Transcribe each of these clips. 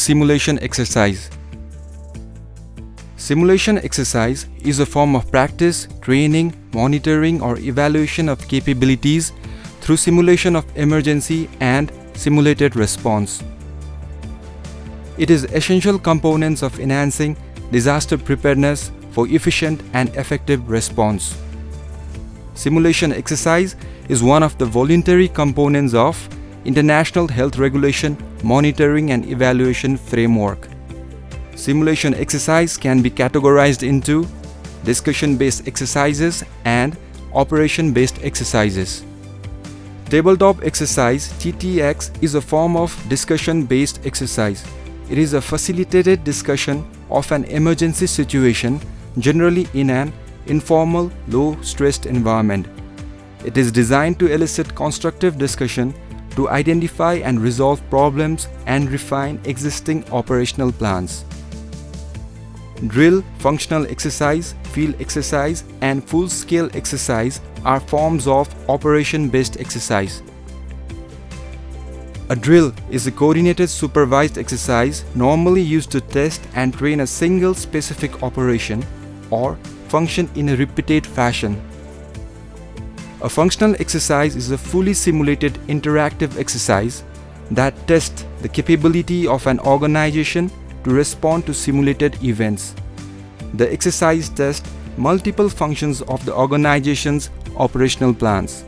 Simulation exercise. Simulation exercise is a form of practice, training, monitoring or evaluation of capabilities through simulation of emergency and simulated response. It is essential components of enhancing disaster preparedness for efficient and effective response. Simulation exercise is one of the voluntary components of International Health Regulation Monitoring and Evaluation Framework. Simulation exercise can be categorized into discussion-based exercises and operation-based exercises. Tabletop exercise (TTX) is a form of discussion-based exercise. It is a facilitated discussion of an emergency situation, generally in an informal, low-stressed environment. It is designed to elicit constructive discussion to identify and resolve problems and refine existing operational plans. Drill, functional exercise, field exercise, and full-scale exercise are forms of operation-based exercise. A drill is a coordinated supervised exercise normally used to test and train a single specific operation or function in a repeated fashion. A functional exercise is a fully simulated interactive exercise that tests the capability of an organization to respond to simulated events. The exercise tests multiple functions of the organization's operational plans.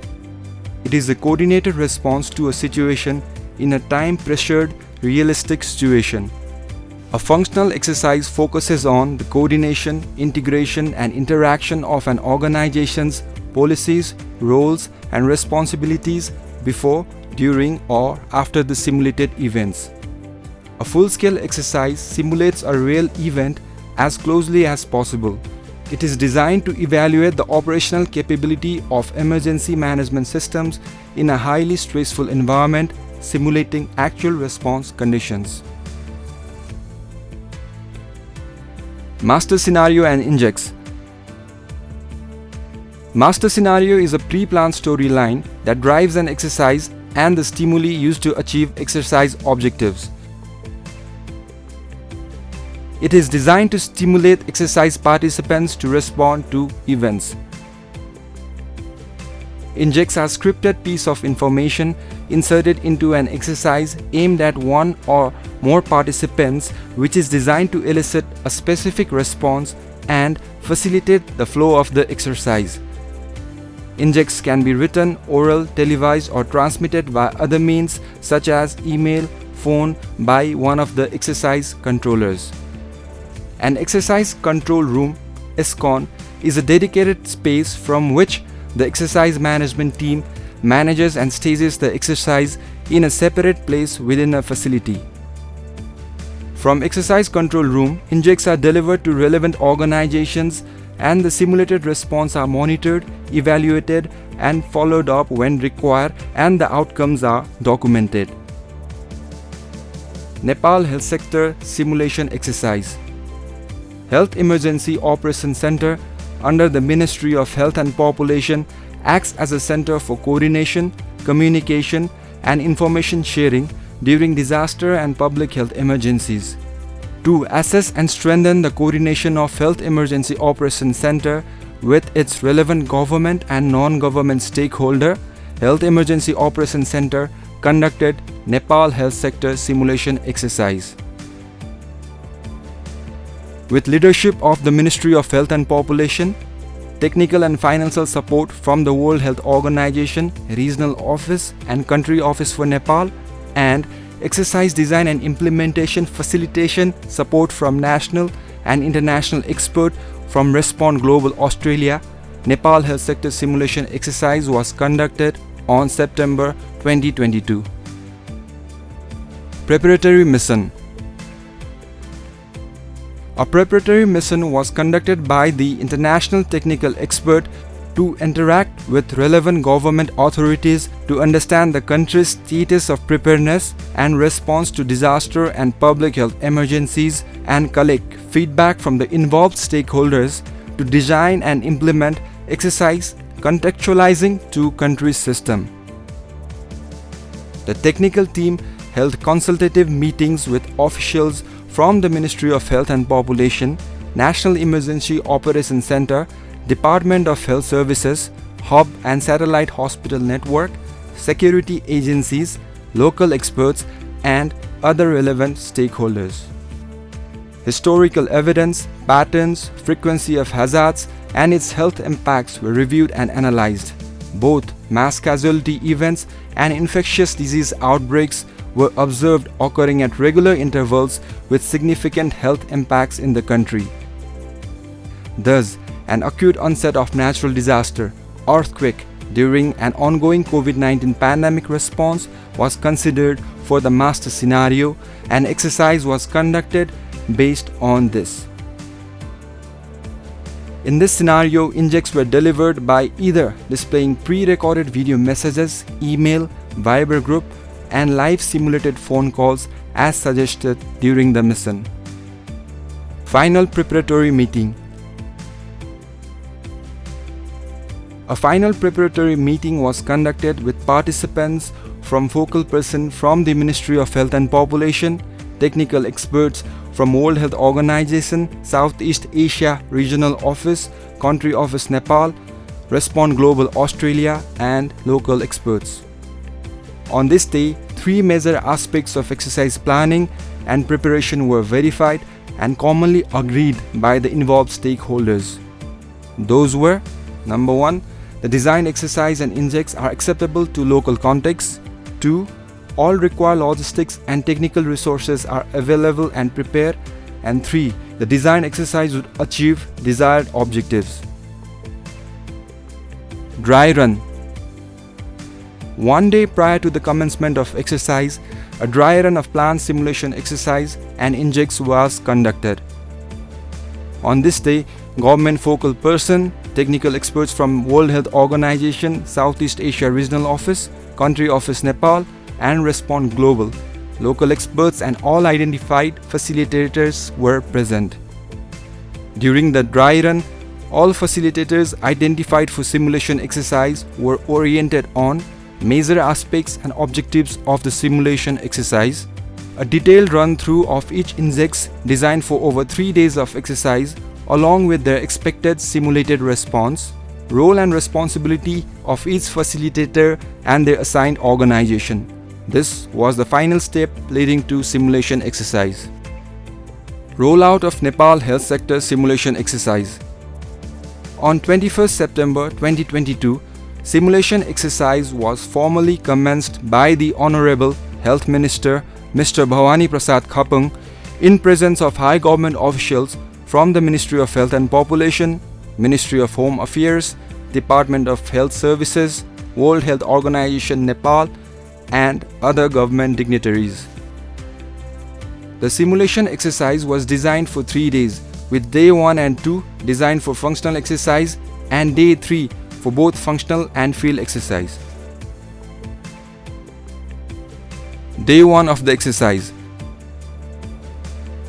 It is a coordinated response to a situation in a time-pressured, realistic situation. A functional exercise focuses on the coordination, integration, and interaction of an organization's policies, roles, and responsibilities before, during, or after the simulated events. A full-scale exercise simulates a real event as closely as possible. It is designed to evaluate the operational capability of emergency management systems in a highly stressful environment, simulating actual response conditions. Master Scenario and Injects. Master Scenario is a pre-planned storyline that drives an exercise and the stimuli used to achieve exercise objectives. It is designed to stimulate exercise participants to respond to events. Injects are scripted piece of information inserted into an exercise aimed at one or more participants, which is designed to elicit a specific response and facilitate the flow of the exercise. Injects can be written, oral, televised, or transmitted by other means such as email, phone, by one of the exercise controllers. An exercise control room (ESCON) is a dedicated space from which the exercise management team manages and stages the exercise in a separate place within a facility. From exercise control room, injects are delivered to relevant organizations and the simulated response are monitored, evaluated, and followed up when required, and the outcomes are documented. Nepal Health Sector Simulation Exercise. Health Emergency Operations Center under the Ministry of Health and Population acts as a center for coordination, communication, and information sharing during disaster and public health emergencies. To assess and strengthen the coordination of Health Emergency Operations Center with its relevant government and non-government stakeholder, Health Emergency Operations Center conducted Nepal Health Sector Simulation Exercise. With leadership of the Ministry of Health and Population, technical and financial support from the World Health Organization, Regional Office and Country Office for Nepal, and exercise design and implementation facilitation support from national and international experts from Respond Global Australia, Nepal Health Sector Simulation Exercise was conducted on September 2022. Preparatory Mission. A preparatory mission was conducted by the international technical expert to interact with relevant government authorities to understand the country's status of preparedness and response to disaster and public health emergencies and collect feedback from the involved stakeholders to design and implement exercise contextualizing to country's system. The technical team held consultative meetings with officials from the Ministry of Health and Population, National Emergency Operations Center, Department of Health Services, hub and satellite hospital network, security agencies, local experts, and other relevant stakeholders. Historical evidence, patterns, frequency of hazards, and its health impacts were reviewed and analyzed. Both mass casualty events and infectious disease outbreaks were observed occurring at regular intervals with significant health impacts in the country. Thus, an acute onset of natural disaster, earthquake, during an ongoing COVID-19 pandemic response was considered for the master scenario, and exercise was conducted based on this. In this scenario, injects were delivered by either displaying pre-recorded video messages, email, Viber group, and live simulated phone calls as suggested during the mission. Final preparatory meeting. A final preparatory meeting was conducted with participants from focal person from the Ministry of Health and Population, technical experts from World Health Organization, Southeast Asia Regional Office, Country Office Nepal, Respond Global Australia, and local experts. On this day, three major aspects of exercise planning and preparation were verified and commonly agreed by the involved stakeholders. Those were: number 1, the design exercise and injects are acceptable to local contexts. 2, all required logistics and technical resources are available and prepared. And 3, the design exercise would achieve desired objectives. Dry run. One day prior to the commencement of exercise, a dry run of plant simulation exercise and injects was conducted. On this day, government focal person, technical experts from World Health Organization, Southeast Asia Regional Office, Country Office Nepal, and Respond Global, local experts, and all identified facilitators were present. During the dry run, all facilitators identified for simulation exercise were oriented on major aspects and objectives of the simulation exercise, a detailed run-through of each injects designed for over 3 days of exercise, along with their expected simulated response, role and responsibility of each facilitator and their assigned organization. This was the final step leading to simulation exercise. Rollout of Nepal Health Sector Simulation Exercise. On 21st September 2022, simulation exercise was formally commenced by the Honorable Health Minister Mr. Bhavani Prasad Khapang in presence of high government officials from the Ministry of Health and Population, Ministry of Home Affairs, Department of Health Services, World Health Organization Nepal, and other government dignitaries. The simulation exercise was designed for 3 days, with day 1 and 2 designed for functional exercise and day 3 for both functional and field exercise. Day 1 of the exercise.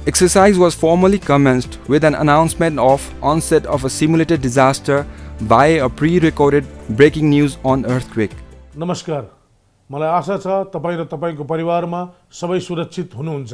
Exercise was formally commenced with an announcement of onset of a simulated disaster via a pre-recorded breaking news on earthquake. नमस्कार, मलाई आशा छ तपाईं र तपाईंको परिवारमा सबै सुरक्षित हुनुहुन्छ।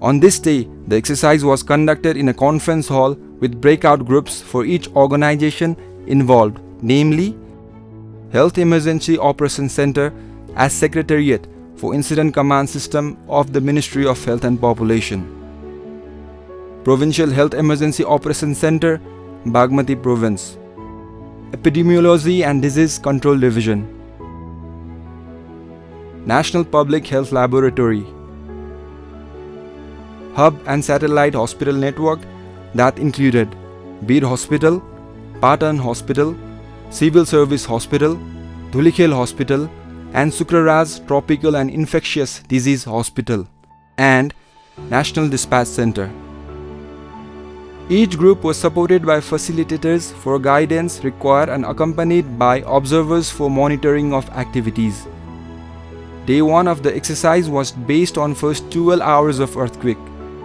On this day, the exercise was conducted in a conference hall with breakout groups for each organization involved, namely Health Emergency Operations Center as Secretariat for Incident Command System of the Ministry of Health and Population, Provincial Health Emergency Operations Center, Bagmati Province, Epidemiology and Disease Control Division, National Public Health Laboratory, hub and satellite hospital network that included Bir Hospital, Patan Hospital, Civil Service Hospital, Dhulikhel Hospital, and Sukraraj Tropical and Infectious Disease Hospital, and National Dispatch Center. Each group was supported by facilitators for guidance required and accompanied by observers for monitoring of activities. Day 1 of the exercise was based on first 12 hours of earthquake,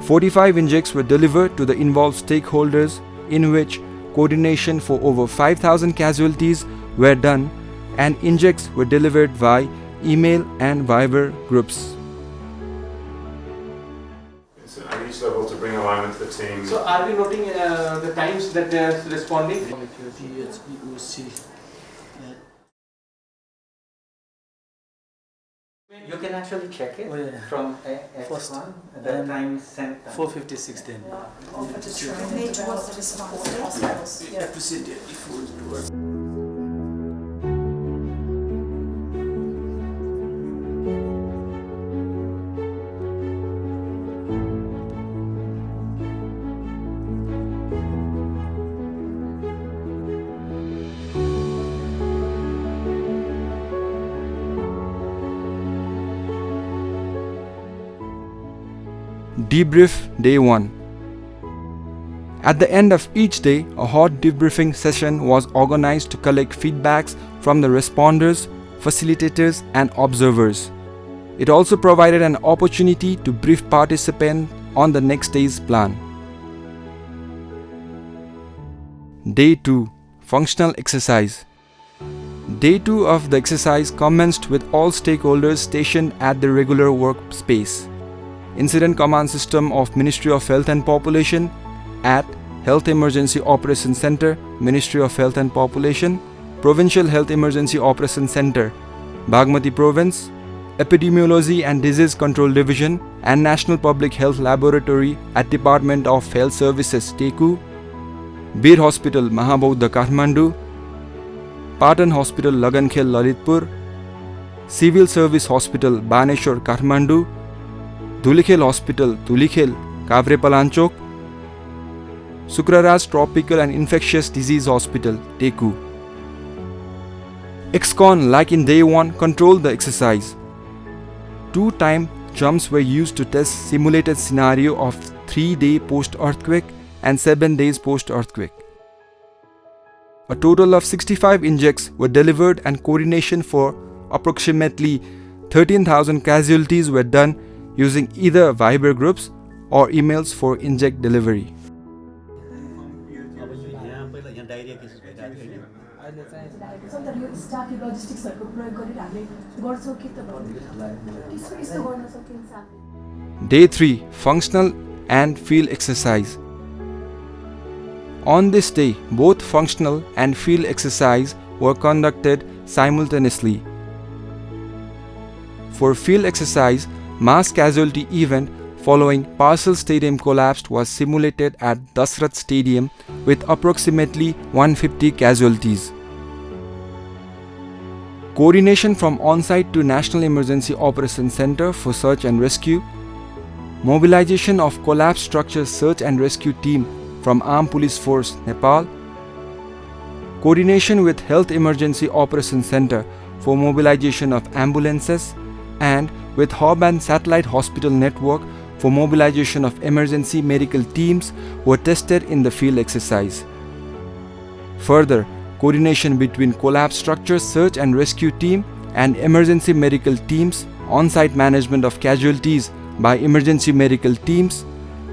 45 injects were delivered to the involved stakeholders, in which coordination for over 5,000 casualties were done, and injects were delivered via email and Viber groups. So at each level to bring alignment to the team. So are we noting the times that they are responding? You can actually check it from First, X1, the then time sent. 4:56 then. Offer to try towards the response. Yeah. To sit there before it works. Debrief Day 1. At the end of each day, a hot debriefing session was organized to collect feedbacks from the responders, facilitators, and observers. It also provided an opportunity to brief participants on the next day's plan. Day 2. Functional exercise. Day 2 of the exercise commenced with all stakeholders stationed at the regular workspace. Incident Command System of Ministry of Health and Population at Health Emergency Operations Center, Ministry of Health and Population, Provincial Health Emergency Operations Center, Bagmati Province, Epidemiology and Disease Control Division and National Public Health Laboratory at Department of Health Services, Teku, Bir Hospital, Mahabodha, Kathmandu, Patan Hospital, Lagankhel, Lalitpur, Civil Service Hospital, Baneshwar, Kathmandu, Dhulikhel Hospital, Dhulikhel, Kavrepalanchok, Sukraraj Tropical and Infectious Disease Hospital, Teku. XCON, like in Day 1, controlled the exercise. 2 time jumps were used to test simulated scenario of 3-day post-earthquake and 7 days post-earthquake. A total of 65 injects were delivered and coordination for approximately 13,000 casualties were done using either Viber groups or emails for inject delivery. Day 3. Functional and field exercise. On this day, both functional and field exercise were conducted simultaneously. For field exercise, mass casualty event following Parsel Stadium collapse was simulated at Dasrath Stadium with approximately 150 casualties. Coordination from on-site to National Emergency Operations Center for search and rescue. Mobilization of collapsed structure search and rescue team from Armed Police Force, Nepal. Coordination with Health Emergency Operations Center for mobilization of ambulances, and with Hub and Satellite Hospital Network for mobilization of emergency medical teams were tested in the field exercise. Further, coordination between collapsed structure search and rescue team and emergency medical teams, on-site management of casualties by emergency medical teams,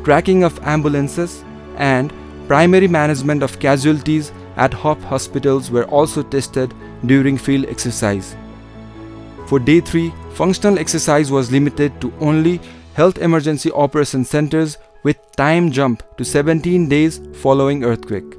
tracking of ambulances, and primary management of casualties at HOP hospitals were also tested during field exercise. For Day 3, functional exercise was limited to only Health Emergency Operations Centers with time jump to 17 days following earthquake.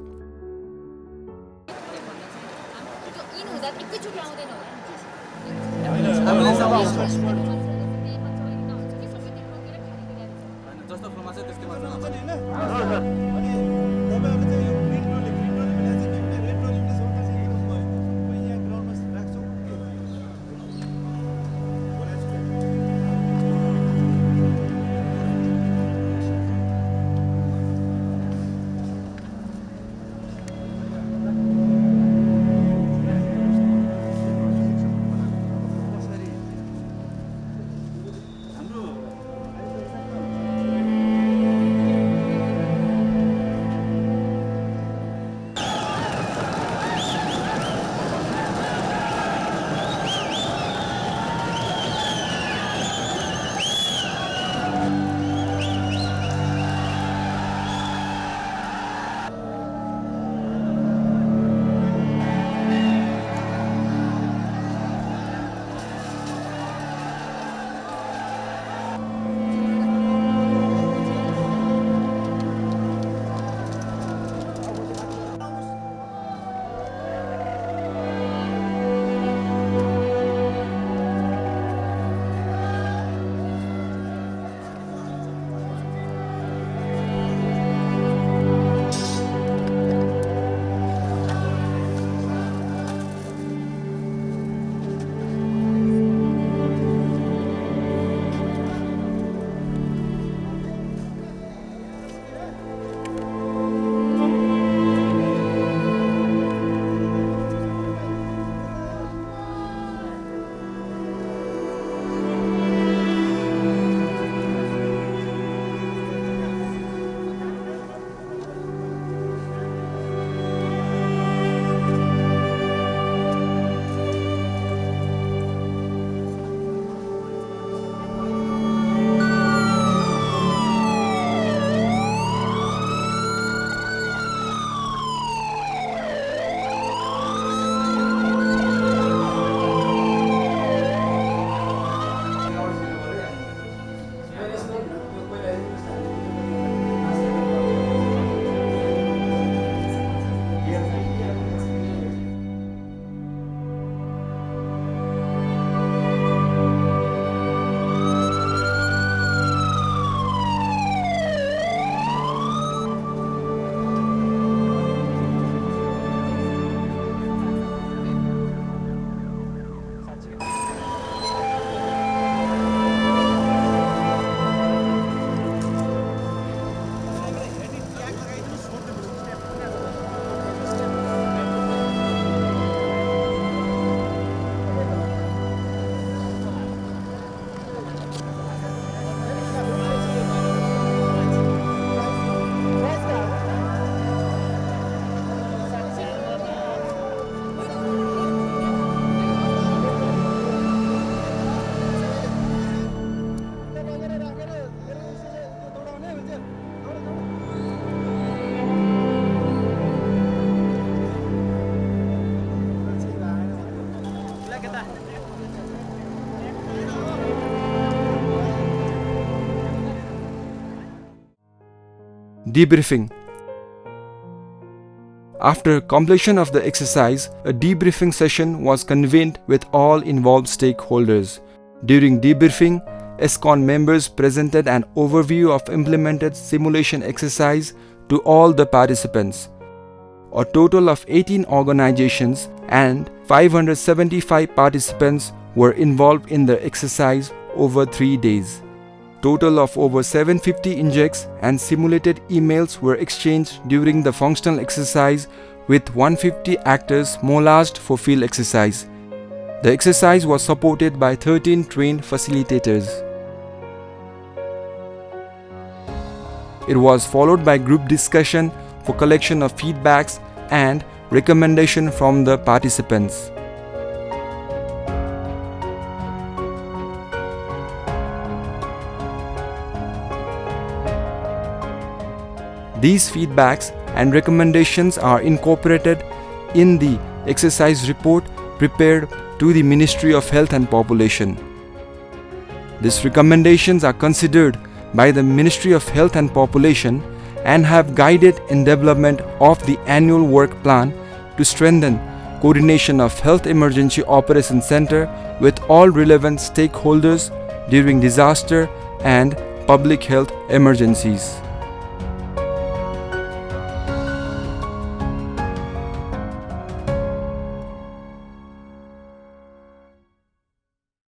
Debriefing. After completion of the exercise, a debriefing session was convened with all involved stakeholders. During debriefing, ESCON members presented an overview of implemented simulation exercise to all the participants. A total of 18 organizations and 575 participants were involved in the exercise over 3 days. Total of over 750 injects and simulated emails were exchanged during the functional exercise, with 150 actors mobilized for field exercise. The exercise was supported by 13 trained facilitators. It was followed by group discussion for collection of feedbacks and recommendation from the participants. These feedbacks and recommendations are incorporated in the exercise report prepared to the Ministry of Health and Population. These recommendations are considered by the Ministry of Health and Population and have guided in development of the annual work plan to strengthen coordination of Health Emergency Operations Center with all relevant stakeholders during disaster and public health emergencies.